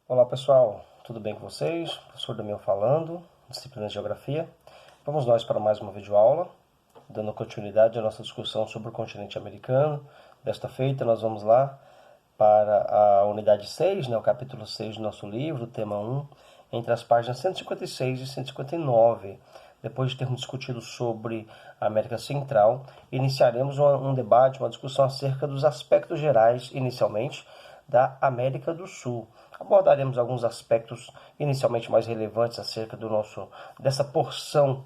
Olá pessoal, tudo bem com vocês? Professor Damião falando, disciplina de Geografia. Vamos nós para mais uma videoaula, dando continuidade à nossa discussão sobre o continente americano. Desta feita nós vamos lá para a unidade 6, o capítulo 6 do nosso livro, tema 1, entre as páginas 156 e 159. Depois de termos discutido sobre a América Central, iniciaremos um debate, uma discussão acerca dos aspectos gerais, inicialmente, da América do Sul. Abordaremos alguns aspectos inicialmente mais relevantes acerca dessa porção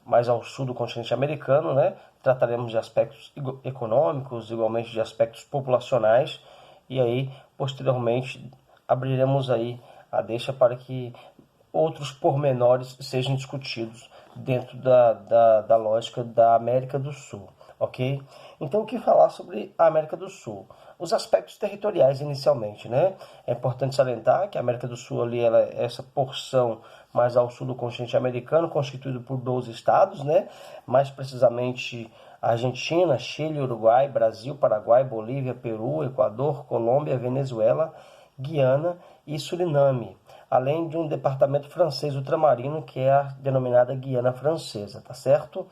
mais ao sul do continente americano, né? Trataremos de aspectos econômicos, igualmente de aspectos populacionais, e aí, posteriormente, abriremos aí a deixa para que outros pormenores sejam discutidos dentro da lógica da América do Sul, ok? Então, o que falar sobre a América do Sul? Os aspectos territoriais inicialmente, né? É importante salientar que a América do Sul ali, ela é essa porção mais ao sul do continente americano, constituído por 12 estados, né? Mais precisamente Argentina, Chile, Uruguai, Brasil, Paraguai, Bolívia, Peru, Equador, Colômbia, Venezuela, Guiana e Suriname, além de um departamento francês ultramarino, que é a denominada Guiana Francesa, tá certo?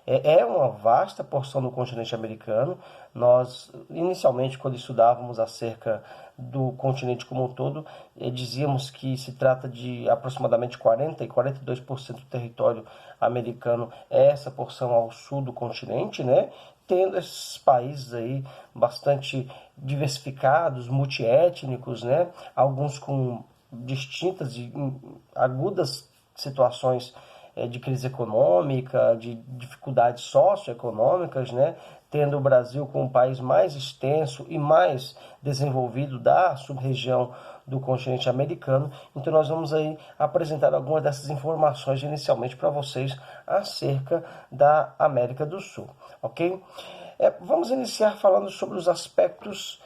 É uma vasta porção do continente americano. Nós, inicialmente, quando estudávamos acerca do continente como um todo, dizíamos que se trata de aproximadamente 40% e 42% do território americano é essa porção ao sul do continente, né? Tendo esses países aí bastante diversificados, multiétnicos, né? Alguns com distintas e agudas situações de crise econômica, de dificuldades socioeconômicas, né? Tendo o Brasil como o país mais extenso e mais desenvolvido da sub-região do continente americano. Então nós vamos aí apresentar algumas dessas informações inicialmente para vocês acerca da América do Sul, ok? Vamos iniciar falando sobre os aspectos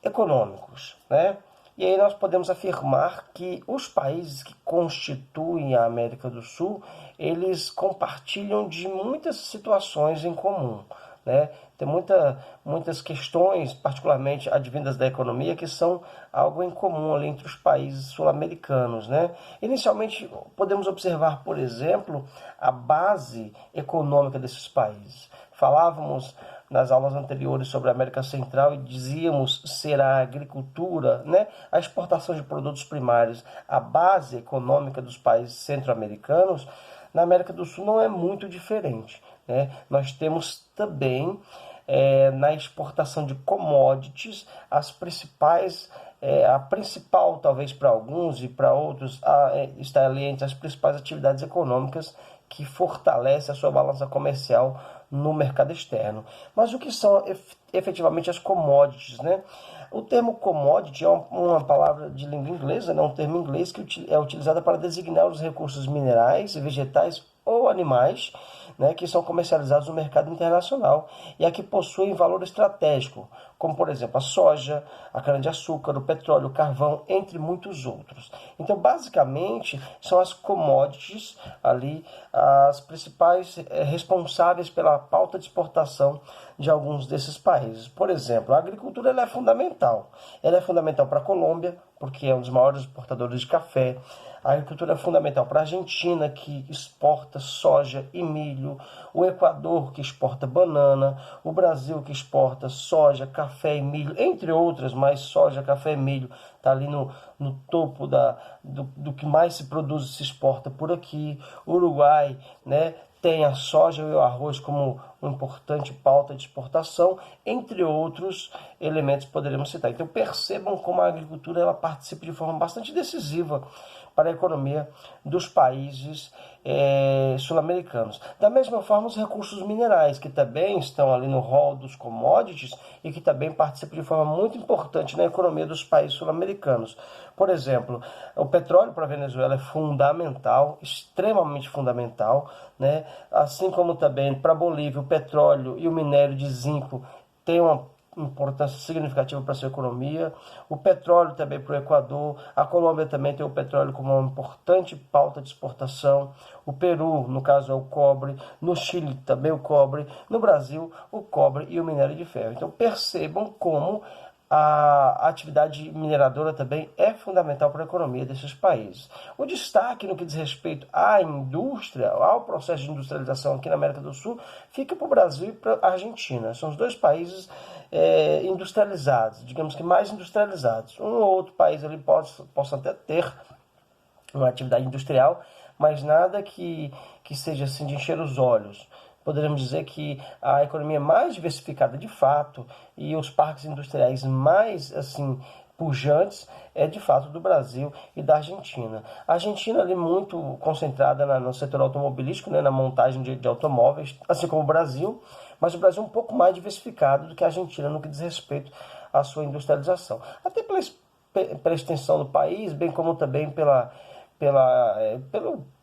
econômicos, né? E aí nós podemos afirmar que os países que constituem a América do Sul, eles compartilham de muitas situações em comum, né? Tem muitas questões, particularmente advindas da economia, que são algo em comum ali entre os países sul-americanos, né? Inicialmente, podemos observar, por exemplo, a base econômica desses países. Falávamos nas aulas anteriores sobre a América Central e dizíamos ser a agricultura, né, a exportação de produtos primários, a base econômica dos países centro-americanos. Na América do Sul não é muito diferente, né? Nós temos também na exportação de commodities a principal, talvez para alguns e para outros, está ali entre as principais atividades econômicas que fortalece a sua balança comercial no mercado externo. Mas o que são efetivamente as commodities, né? O termo commodity é uma palavra de língua inglesa, né? Um termo inglês que é utilizado para designar os recursos minerais, vegetais ou animais, né, que são comercializados no mercado internacional e a que possuem valor estratégico, como por exemplo a soja, a cana-de-açúcar, o petróleo, o carvão, entre muitos outros. Então, basicamente, são as commodities ali as principais responsáveis pela pauta de exportação de alguns desses países. Por exemplo, a agricultura ela é fundamental. Ela é fundamental para a Colômbia, porque é um dos maiores exportadores de café. A agricultura é fundamental para a Argentina, que exporta soja e milho, o Equador, que exporta banana, o Brasil, que exporta soja, café e milho, entre outras, mas soja, café e milho está ali no topo do que mais se produz e se exporta por aqui. O Uruguai, né, tem a soja e o arroz como uma importante pauta de exportação, entre outros elementos que poderíamos citar. Então percebam como a agricultura ela participa de forma bastante decisiva para a economia dos países sul-americanos. Da mesma forma, os recursos minerais, que também estão ali no rol dos commodities e que também participam de forma muito importante na economia dos países sul-americanos. Por exemplo, o petróleo para a Venezuela é fundamental, extremamente fundamental, né? Assim como também para a Bolívia o petróleo e o minério de zinco têm uma importância significativa para a sua economia. O petróleo também para o Equador. A Colômbia também tem o petróleo como uma importante pauta de exportação. O Peru, no caso, é o cobre. No Chile também o cobre. No Brasil, o cobre e o minério de ferro. Então percebam como a atividade mineradora também é fundamental para a economia desses países. O destaque no que diz respeito à indústria, ao processo de industrialização aqui na América do Sul, fica para o Brasil e para a Argentina. São os dois países industrializados, digamos que mais industrializados. Um ou outro país ali possa até ter uma atividade industrial, mas nada que seja assim de encher os olhos. Poderíamos dizer que a economia mais diversificada de fato e os parques industriais mais assim pujantes é de fato do Brasil e da Argentina. A Argentina ali muito concentrada no setor automobilístico, né, na montagem de automóveis, assim como o Brasil, mas o Brasil é um pouco mais diversificado do que a Argentina no que diz respeito à sua industrialização. Até pela extensão do país, bem como também pelo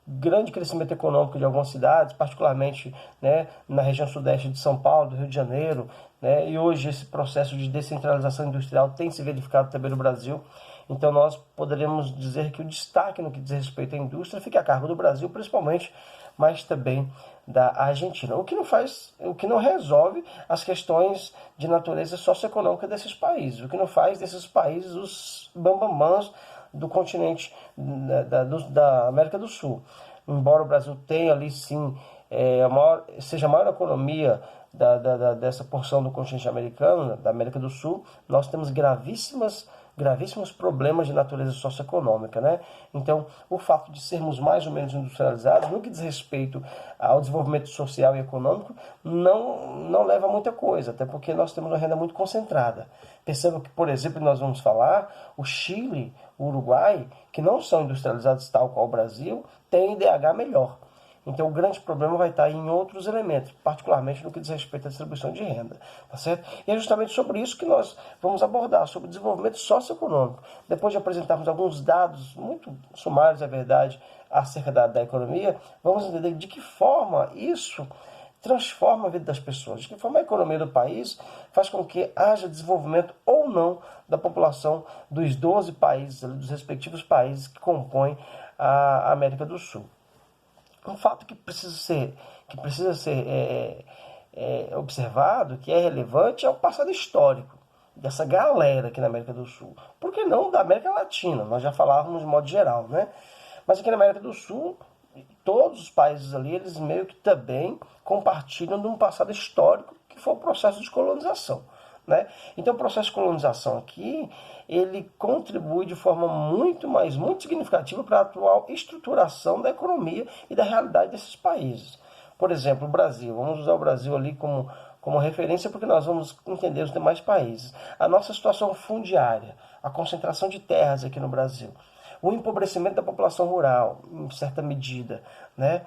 grande crescimento econômico de algumas cidades, particularmente, né, na região sudeste de São Paulo, do Rio de Janeiro, né, e hoje esse processo de descentralização industrial tem se verificado também no Brasil. Então nós poderíamos dizer que o destaque no que diz respeito à indústria fica a cargo do Brasil, principalmente, mas também da Argentina. O que não resolve as questões de natureza socioeconômica desses países, o que não faz desses países os bambambãs do continente da América do Sul. Embora o Brasil tenha ali sim, seja a maior economia dessa porção do continente americano, da América do Sul, nós temos gravíssimos problemas de natureza socioeconômica, né? Então, o fato de sermos mais ou menos industrializados, no que diz respeito ao desenvolvimento social e econômico, não leva a muita coisa, até porque nós temos uma renda muito concentrada. Perceba que, por exemplo, nós vamos falar, o Chile, o Uruguai, que não são industrializados tal qual o Brasil, têm IDH melhor. Então, o grande problema vai estar em outros elementos, particularmente no que diz respeito à distribuição de renda, tá certo? E é justamente sobre isso que nós vamos abordar, sobre o desenvolvimento socioeconômico. Depois de apresentarmos alguns dados muito sumários, é verdade, acerca da economia, vamos entender de que forma isso transforma a vida das pessoas, de que forma a economia do país faz com que haja desenvolvimento ou não da população dos 12 países, dos respectivos países que compõem a América do Sul. Um fato que precisa ser observado, que é relevante, é o passado histórico dessa galera aqui na América do Sul. Por que não da América Latina? Nós já falávamos de modo geral, né? Mas aqui na América do Sul, todos os países ali, eles meio que também compartilham de um passado histórico que foi o processo de colonização, né? Então o processo de colonização aqui, ele contribui de forma muito significativa para a atual estruturação da economia e da realidade desses países. Por exemplo, o Brasil, vamos usar o Brasil ali como referência porque nós vamos entender os demais países. A nossa situação fundiária, a concentração de terras aqui no Brasil, o empobrecimento da população rural, em certa medida, né?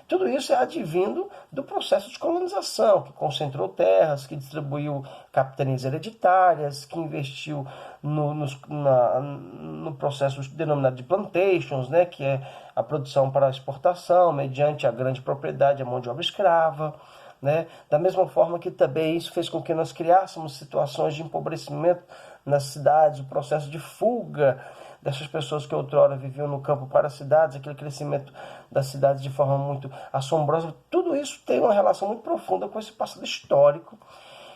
Tudo isso é advindo do processo de colonização, que concentrou terras, que distribuiu capitanias hereditárias, que investiu no processo denominado de plantations, né, que é a produção para a exportação, mediante a grande propriedade, a mão de obra escrava. Né? Da mesma forma que também isso fez com que nós criássemos situações de empobrecimento nas cidades, o processo de fuga dessas pessoas que outrora viviam no campo para as cidades, aquele crescimento das cidades de forma muito assombrosa. Tudo isso tem uma relação muito profunda com esse passado histórico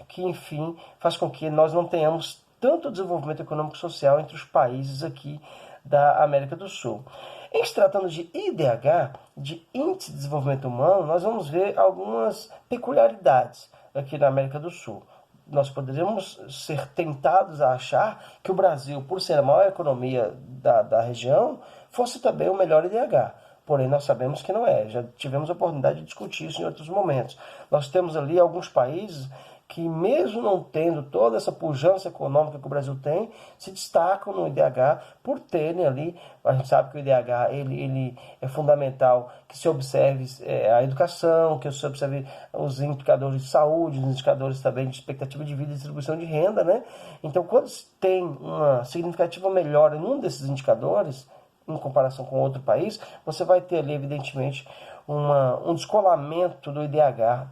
que, enfim, faz com que nós não tenhamos tanto desenvolvimento econômico e social entre os países aqui da América do Sul. Em se tratando de IDH, de Índice de Desenvolvimento Humano, nós vamos ver algumas peculiaridades aqui na América do Sul. Nós poderíamos ser tentados a achar que o Brasil, por ser a maior economia da região, fosse também o melhor IDH. Porém, nós sabemos que não é. Já tivemos a oportunidade de discutir isso em outros momentos. Nós temos ali alguns países que, mesmo não tendo toda essa pujança econômica que o Brasil tem, se destacam no IDH por terem ali, a gente sabe que o IDH ele é fundamental que se observe a educação, que se observe os indicadores de saúde, os indicadores também de expectativa de vida e distribuição de renda, né? Então, quando se tem uma significativa melhora em um desses indicadores, em comparação com outro país, você vai ter ali, evidentemente, um descolamento do IDH.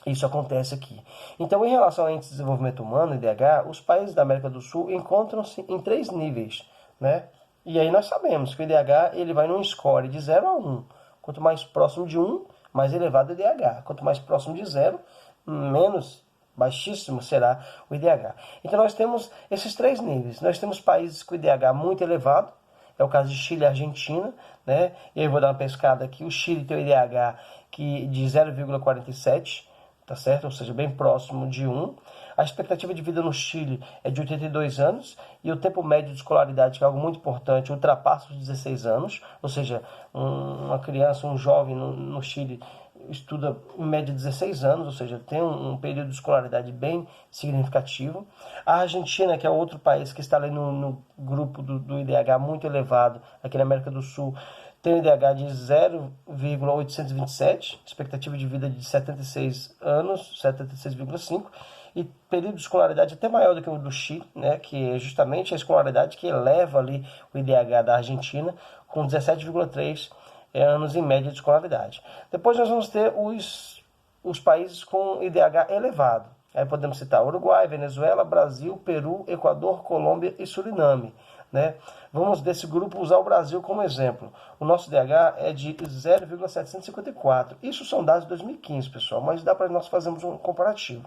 Isso acontece aqui. Então, em relação ao Índice de Desenvolvimento Humano, IDH, os países da América do Sul encontram-se em 3 níveis, né? E aí nós sabemos que o IDH ele vai num score de 0 a 1. Quanto mais próximo de 1, mais elevado o IDH. Quanto mais próximo de 0, menos baixíssimo será o IDH. Então nós temos esses três níveis. Nós temos países com IDH muito elevado, é o caso de Chile e Argentina, né? Eu vou dar uma pescada aqui. O Chile tem o IDH de 0,47, tá certo? Ou seja, bem próximo de 1. A expectativa de vida no Chile é de 82 anos e o tempo médio de escolaridade, que é algo muito importante, ultrapassa os 16 anos. Ou seja, uma criança, um jovem no Chile estuda em média 16 anos, ou seja, tem um período de escolaridade bem significativo. A Argentina, que é outro país que está ali no grupo do IDH muito elevado, aqui na América do Sul, tem um IDH de 0,827, expectativa de vida de 76 anos, 76,5, e período de escolaridade até maior do que o do Chile, né, que é justamente a escolaridade que eleva ali o IDH da Argentina, com 17,3 anos em média de escolaridade. Depois nós vamos ter os países com IDH elevado. Aí podemos citar Uruguai, Venezuela, Brasil, Peru, Equador, Colômbia e Suriname, né? Vamos desse grupo usar o Brasil como exemplo. O nosso IDH é de 0,754. Isso são dados de 2015, pessoal, mas dá para nós fazermos um comparativo.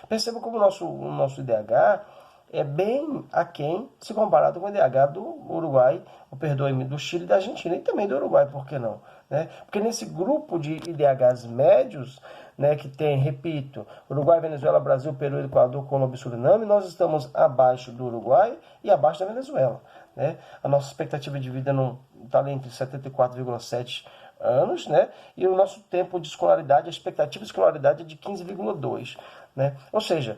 Perceba como o nosso IDH é bem aquém se comparado com o IDH do Uruguai, do Chile e da Argentina, e também do Uruguai, por que não? Né? Porque nesse grupo de IDHs médios, né, que tem, repito, Uruguai, Venezuela, Brasil, Peru, Equador, Colômbia e Suriname, nós estamos abaixo do Uruguai e abaixo da Venezuela. Né? A nossa expectativa de vida está entre 74,7 anos, né? E o nosso tempo de escolaridade, a expectativa de escolaridade é de 15,2. Né? Ou seja,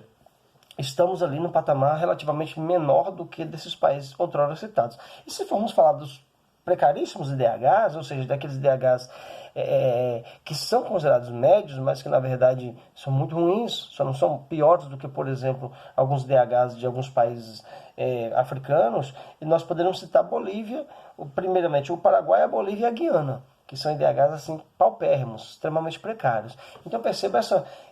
estamos ali num patamar relativamente menor do que desses países outrora citados. E se formos falar dos precaríssimos IDHs, ou seja, daqueles IDHs que são considerados médios, mas que na verdade são muito ruins, só não são piores do que, por exemplo, alguns IDHs de alguns países africanos, e nós poderíamos citar Bolívia, primeiramente o Paraguai, a Bolívia e a Guiana, que são IDHs assim, paupérrimos, extremamente precários. Então perceba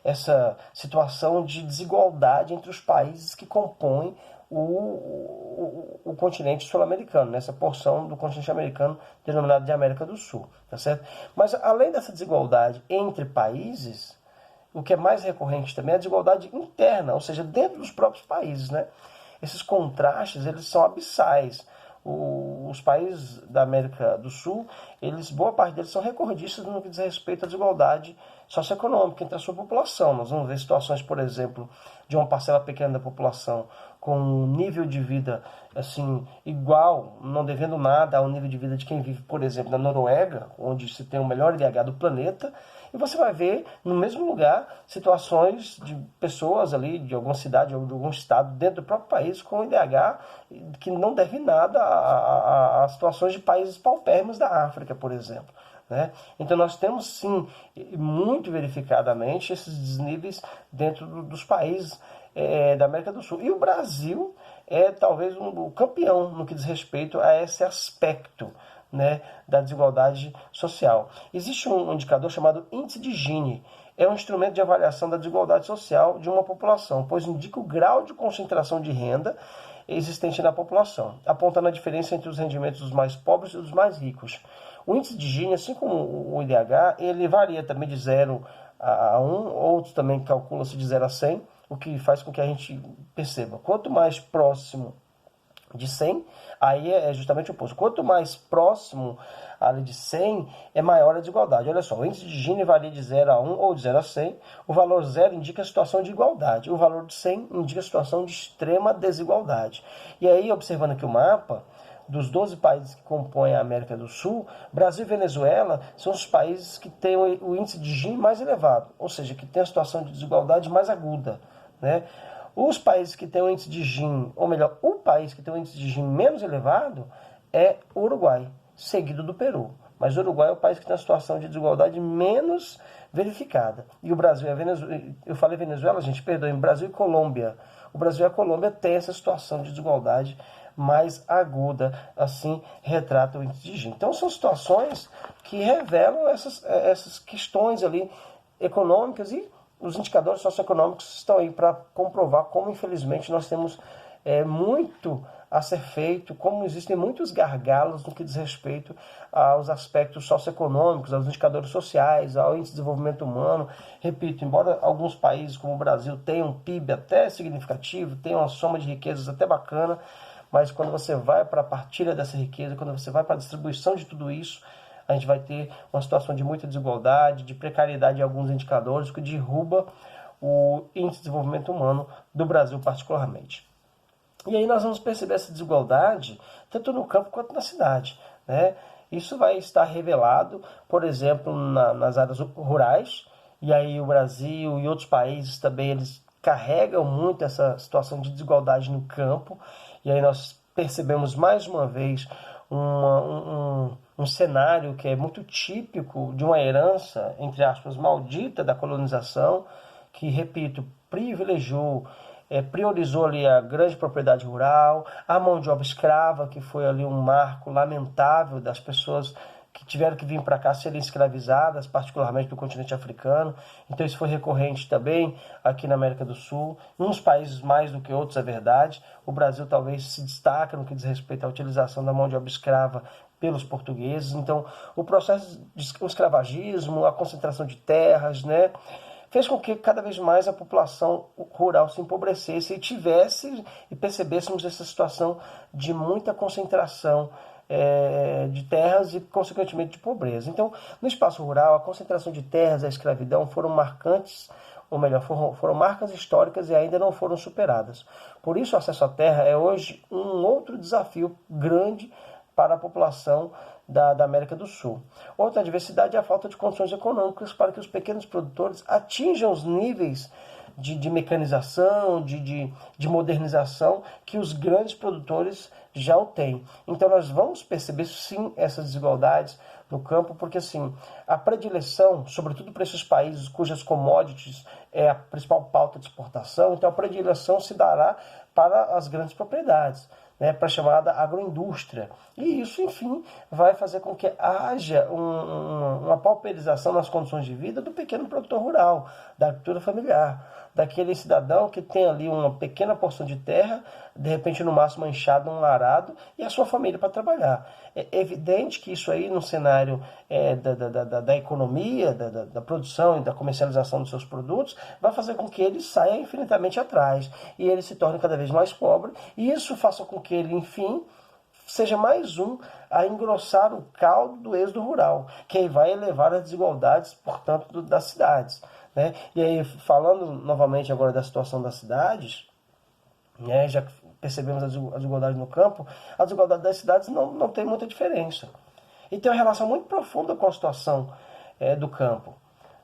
essa situação de desigualdade entre os países que compõem o continente sul-americano, nessa porção do continente americano denominado de América do Sul, tá certo? Mas além dessa desigualdade entre países, o que é mais recorrente também é a desigualdade interna, ou seja, dentro dos próprios países, né? Esses contrastes, eles são abissais. Os países da América do Sul, boa parte deles são recordistas no que diz respeito à desigualdade socioeconômica entre a sua população. Nós vamos ver situações, por exemplo, de uma parcela pequena da população com um nível de vida assim, igual, não devendo nada ao nível de vida de quem vive, por exemplo, na Noruega, onde se tem o melhor IDH do planeta, e você vai ver, no mesmo lugar, situações de pessoas ali, de alguma cidade ou de algum estado dentro do próprio país, com IDH que não deve nada a situações de países paupérrimos da África, por exemplo. Né? Então nós temos sim, muito verificadamente, esses desníveis dentro dos países da América do Sul. E o Brasil é talvez o campeão no que diz respeito a esse aspecto, né, da desigualdade social. Existe um indicador chamado índice de Gini. É um instrumento de avaliação da desigualdade social de uma população, pois indica o grau de concentração de renda existente na população, apontando a diferença entre os rendimentos dos mais pobres e dos mais ricos. O índice de Gini, assim como o IDH, ele varia também de 0 a 1, outros também calculam-se de 0 a 100, o que faz com que a gente perceba, quanto mais próximo de 100, aí é justamente o oposto. Quanto mais próximo ali de 100, é maior a desigualdade. Olha só, o índice de Gini varia de 0 a 1 ou de 0 a 100. O valor 0 indica a situação de igualdade. O valor de 100 indica a situação de extrema desigualdade. E aí, observando aqui o mapa, dos 12 países que compõem a América do Sul, Brasil e Venezuela são os países que têm o índice de Gini mais elevado, ou seja, que tem a situação de desigualdade mais aguda, né? Os países que têm o índice de Gini, ou melhor, o país que tem o índice de Gini menos elevado é o Uruguai, seguido do Peru. Mas o Uruguai é o país que tem a situação de desigualdade menos verificada. E o Brasil e a Venezuela, eu falei Venezuela, gente, perdoem, Brasil e Colômbia. O Brasil e a Colômbia têm essa situação de desigualdade mais aguda, assim retrata o índice de Gini. Então são situações que revelam essas questões ali econômicas, e os indicadores socioeconômicos estão aí para comprovar como, infelizmente, nós temos muito a ser feito, como existem muitos gargalos no que diz respeito aos aspectos socioeconômicos, aos indicadores sociais, ao índice de desenvolvimento humano. Repito, embora alguns países como o Brasil tenham um PIB até significativo, tenham uma soma de riquezas até bacana, mas quando você vai para a partilha dessa riqueza, quando você vai para a distribuição de tudo isso, a gente vai ter uma situação de muita desigualdade, de precariedade em alguns indicadores, que derruba o índice de desenvolvimento humano do Brasil particularmente. E aí nós vamos perceber essa desigualdade tanto no campo quanto na cidade, né? Isso vai estar revelado, por exemplo, nas áreas rurais, e aí o Brasil e outros países também eles carregam muito essa situação de desigualdade no campo, e aí nós percebemos mais uma vez um cenário que é muito típico de uma herança, entre aspas, maldita da colonização, que, repito, privilegiou, priorizou ali a grande propriedade rural, a mão de obra escrava, que foi ali um marco lamentável das pessoas que tiveram que vir para cá serem escravizadas, particularmente do continente africano. Então isso foi recorrente também aqui na América do Sul, uns países mais do que outros, é verdade. O Brasil talvez se destaca no que diz respeito à utilização da mão de obra escrava pelos portugueses. Então o processo de escravagismo, a concentração de terras, né, fez com que cada vez mais a população rural se empobrecesse e percebêssemos essa situação de muita concentração de terras e, consequentemente, de pobreza. Então, no espaço rural, a concentração de terras e a escravidão foram marcantes, ou melhor, foram marcas históricas e ainda não foram superadas. Por isso, o acesso à terra é hoje um outro desafio grande para a população da América do Sul. Outra adversidade é a falta de condições econômicas para que os pequenos produtores atinjam os níveis de mecanização, de modernização que os grandes produtores já o têm. Então nós vamos perceber sim essas desigualdades no campo, porque assim, a predileção, sobretudo para esses países cujas commodities é a principal pauta de exportação, então a predileção se dará para as grandes propriedades, né, para a chamada agroindústria. E isso, enfim, vai fazer com que haja uma pauperização nas condições de vida do pequeno produtor rural, da agricultura familiar, daquele cidadão que tem ali uma pequena porção de terra, de repente no máximo manchado, um arado, e a sua família para trabalhar. É evidente que isso aí no cenário da economia, da produção e da comercialização dos seus produtos, vai fazer com que ele saia infinitamente atrás, e ele se torne cada vez mais pobre, e isso faça com que ele, enfim, seja mais um a engrossar o caldo do êxodo rural, que aí vai elevar as desigualdades, portanto, das cidades, né? E aí, falando novamente agora da situação das cidades, né, já percebemos a desigualdade no campo, a desigualdade das cidades não tem muita diferença. E tem uma relação muito profunda com a situação do campo.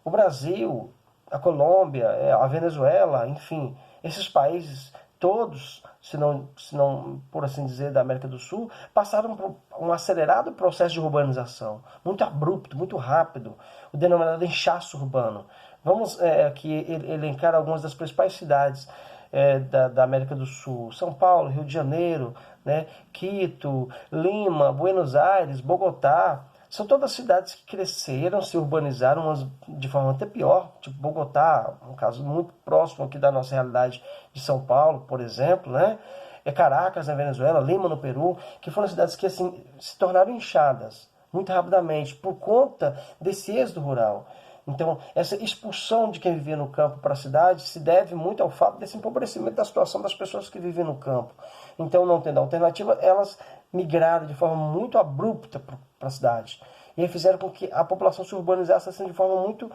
O Brasil, a Colômbia, a Venezuela, enfim, esses países todos, se não por assim dizer, da América do Sul, passaram por um acelerado processo de urbanização, muito abrupto, muito rápido, o denominado inchaço urbano. Vamos aqui elencar algumas das principais cidades da América do Sul: São Paulo, Rio de Janeiro, né, Quito, Lima, Buenos Aires, Bogotá. São todas cidades que cresceram, se urbanizaram, umas de forma até pior, tipo Bogotá, um caso muito próximo aqui da nossa realidade de São Paulo, por exemplo, né? Caracas, na Venezuela, Lima, no Peru, que foram cidades que assim, se tornaram inchadas muito rapidamente por conta desse êxodo rural. Então, essa expulsão de quem vivia no campo para a cidade se deve muito ao fato desse empobrecimento da situação das pessoas que vivem no campo. Então, não tendo alternativa, elas migraram de forma muito abrupta para a cidade. E aí fizeram com que a população se urbanizasse assim, de forma muito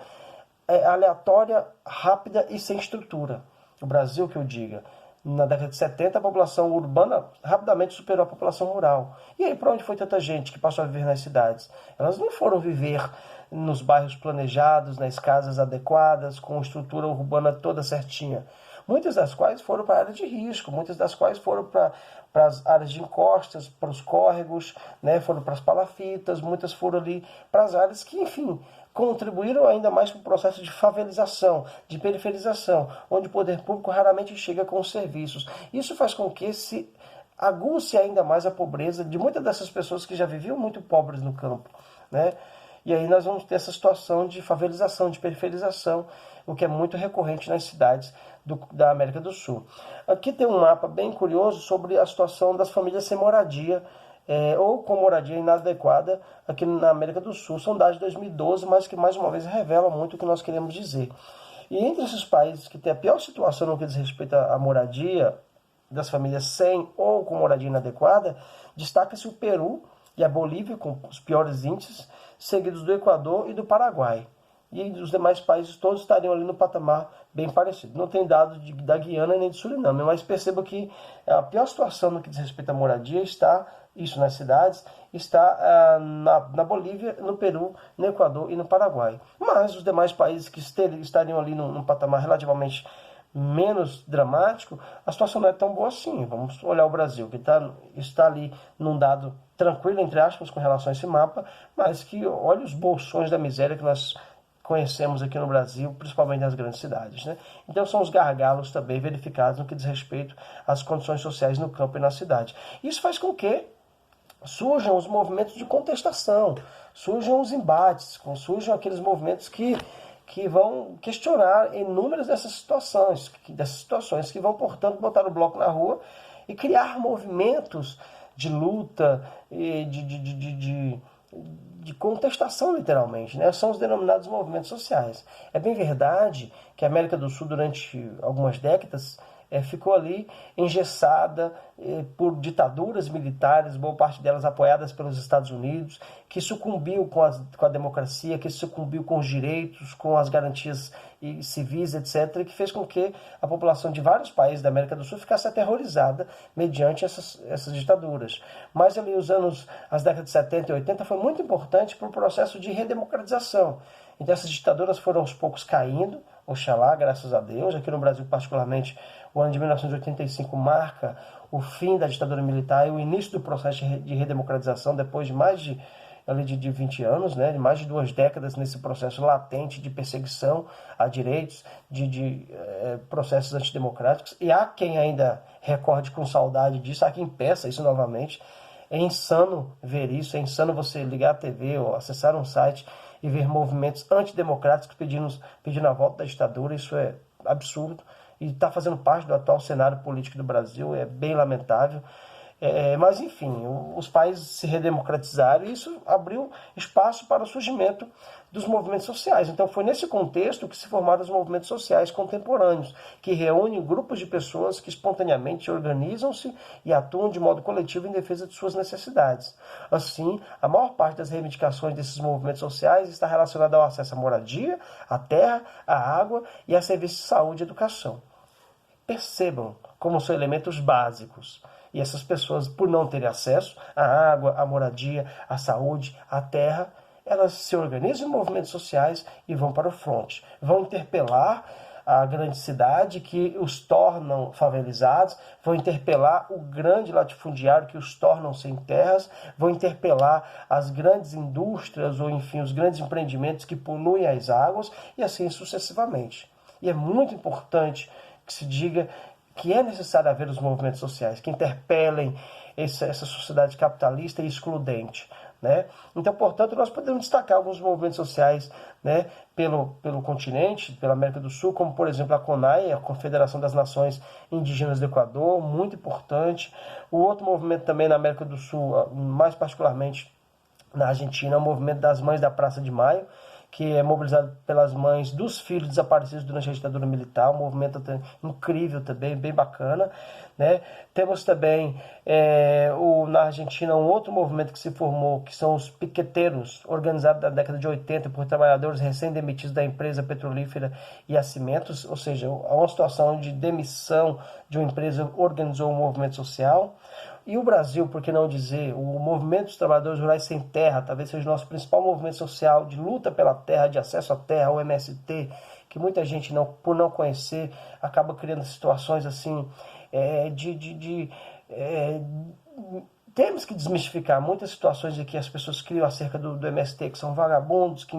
aleatória, rápida e sem estrutura. O Brasil, que eu diga, na década de 70, a população urbana rapidamente superou a população rural. E aí, para onde foi tanta gente que passou a viver nas cidades? Elas não foram viver nos bairros planejados, nas casas adequadas, com estrutura urbana toda certinha. Muitas das quais foram para a área de risco, muitas das quais foram para as áreas de encostas, para os córregos, né, foram para as palafitas, muitas foram ali para as áreas que, enfim, contribuíram ainda mais para o processo de favelização, de periferização, onde o poder público raramente chega com os serviços. Isso faz com que se aguce ainda mais a pobreza de muitas dessas pessoas que já viviam muito pobres no campo, né? E aí nós vamos ter essa situação de favelização, de periferização, o que é muito recorrente nas cidades da América do Sul. Aqui tem um mapa bem curioso sobre a situação das famílias sem moradia, ou com moradia inadequada aqui na América do Sul. São dados de 2012, mas que mais uma vez revelam muito o que nós queremos dizer. E entre esses países que têm a pior situação no que diz respeito à moradia, das famílias sem ou com moradia inadequada, destaca-se o Peru e a Bolívia, com os piores índices, seguidos do Equador e do Paraguai. E os demais países todos estariam ali no patamar bem parecido. Não tem dados da Guiana nem do Suriname, mas perceba que a pior situação no que diz respeito à moradia está, isso nas cidades, está na Bolívia, no Peru, no Equador e no Paraguai. Mas os demais países que estariam ali num patamar relativamente menos dramático, a situação não é tão boa assim. Vamos olhar o Brasil, que está ali num dado tranquilo, entre aspas, com relação a esse mapa, mas que olha os bolsões da miséria que nós conhecemos aqui no Brasil, principalmente nas grandes cidades, né? Então são os gargalos também verificados no que diz respeito às condições sociais no campo e na cidade. Isso faz com que surjam os movimentos de contestação, surjam os embates, surjam aqueles movimentos que vão questionar inúmeras dessas situações que vão, portanto, botar o bloco na rua e criar movimentos de luta, de contestação, literalmente, né? São os denominados movimentos sociais. É bem verdade que a América do Sul, durante algumas décadas, ficou ali engessada por ditaduras militares, boa parte delas apoiadas pelos Estados Unidos, que sucumbiu com a democracia, que sucumbiu com os direitos, com as garantias civis, etc., e que fez com que a população de vários países da América do Sul ficasse aterrorizada mediante essas ditaduras. Mas ali as décadas de 70 e 80 foi muito importante para o processo de redemocratização. Então essas ditaduras foram aos poucos caindo, oxalá, graças a Deus. Aqui no Brasil, particularmente, o ano de 1985 marca o fim da ditadura militar e o início do processo de redemocratização depois de mais de 20 anos, né, de mais de 2 décadas nesse processo latente de perseguição a direitos, de processos antidemocráticos. E há quem ainda recorde com saudade disso, há quem peça isso novamente. É insano ver isso, é insano você ligar a TV ou acessar um site e ver movimentos antidemocráticos pedindo a volta da ditadura. Isso é absurdo e está fazendo parte do atual cenário político do Brasil, é bem lamentável. Mas, enfim, os países se redemocratizaram e isso abriu espaço para o surgimento dos movimentos sociais. Então, foi nesse contexto que se formaram os movimentos sociais contemporâneos, que reúnem grupos de pessoas que espontaneamente organizam-se e atuam de modo coletivo em defesa de suas necessidades. Assim, a maior parte das reivindicações desses movimentos sociais está relacionada ao acesso à moradia, à terra, à água e a serviços de saúde e educação. Percebam como são elementos básicos. E essas pessoas, por não terem acesso à água, à moradia, à saúde, à terra, elas se organizam em movimentos sociais e vão para o fronte. Vão interpelar a grande cidade que os tornam favelizados, vão interpelar o grande latifundiário que os tornam sem terras, vão interpelar as grandes indústrias ou, enfim, os grandes empreendimentos que poluem as águas e assim sucessivamente. E é muito importante que se diga que é necessário haver os movimentos sociais que interpelem essa sociedade capitalista e excludente, né? Então, portanto, nós podemos destacar alguns movimentos sociais, né, pelo continente, pela América do Sul, como, por exemplo, a CONAI, a Confederação das Nações Indígenas do Equador, muito importante. O outro movimento também na América do Sul, mais particularmente na Argentina, é o movimento das Mães da Praça de Maio, que é mobilizado pelas mães dos filhos desaparecidos durante a ditadura militar, um movimento incrível também, bem bacana, né? Temos também na Argentina um outro movimento que se formou, que são os piqueteiros, organizados na década de 80 por trabalhadores recém-demitidos da empresa petrolífera e Cimentos, ou seja, há uma situação de demissão de uma empresa organizou um movimento social. E o Brasil, por que não dizer, o Movimento dos Trabalhadores Rurais Sem Terra, talvez seja o nosso principal movimento social de luta pela terra, de acesso à terra, o MST, que muita gente, por não conhecer, acaba criando situações assim, temos que desmistificar muitas situações de que as pessoas criam acerca do MST, que são vagabundos, que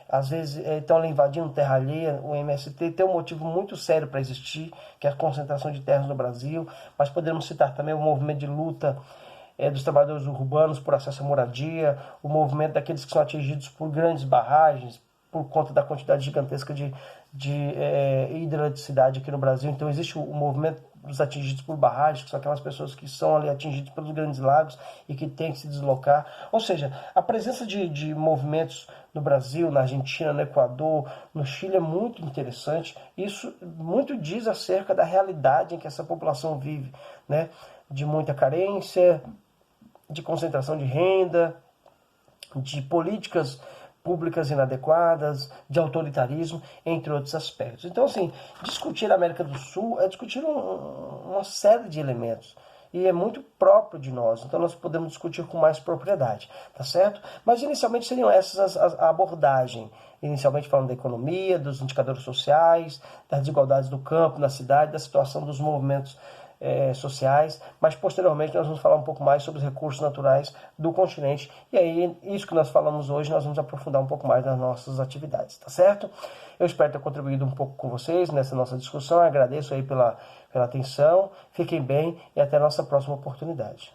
às vezes estão ali invadindo terra alheia. O MST tem um motivo muito sério para existir, que é a concentração de terras no Brasil, mas podemos citar também o movimento de luta dos trabalhadores urbanos por acesso à moradia, o movimento daqueles que são atingidos por grandes barragens, por conta da quantidade gigantesca de hidroeletricidade aqui no Brasil. Então existe o movimento dos atingidos por barragens, que são aquelas pessoas que são ali atingidas pelos grandes lagos e que têm que se deslocar. Ou seja, a presença de movimentos no Brasil, na Argentina, no Equador, no Chile é muito interessante. Isso muito diz acerca da realidade em que essa população vive, né? De muita carência, de concentração de renda, de políticas públicas inadequadas, de autoritarismo, entre outros aspectos. Então, assim, discutir a América do Sul é discutir uma série de elementos. E é muito próprio de nós, então nós podemos discutir com mais propriedade, tá certo? Mas inicialmente seriam essas a abordagem. Inicialmente falando da economia, dos indicadores sociais, das desigualdades do campo, na cidade, da situação dos movimentos sociais, mas posteriormente nós vamos falar um pouco mais sobre os recursos naturais do continente, e aí isso que nós falamos hoje nós vamos aprofundar um pouco mais nas nossas atividades, tá certo? Eu espero ter contribuído um pouco com vocês nessa nossa discussão, agradeço aí pela atenção, fiquem bem e até a nossa próxima oportunidade.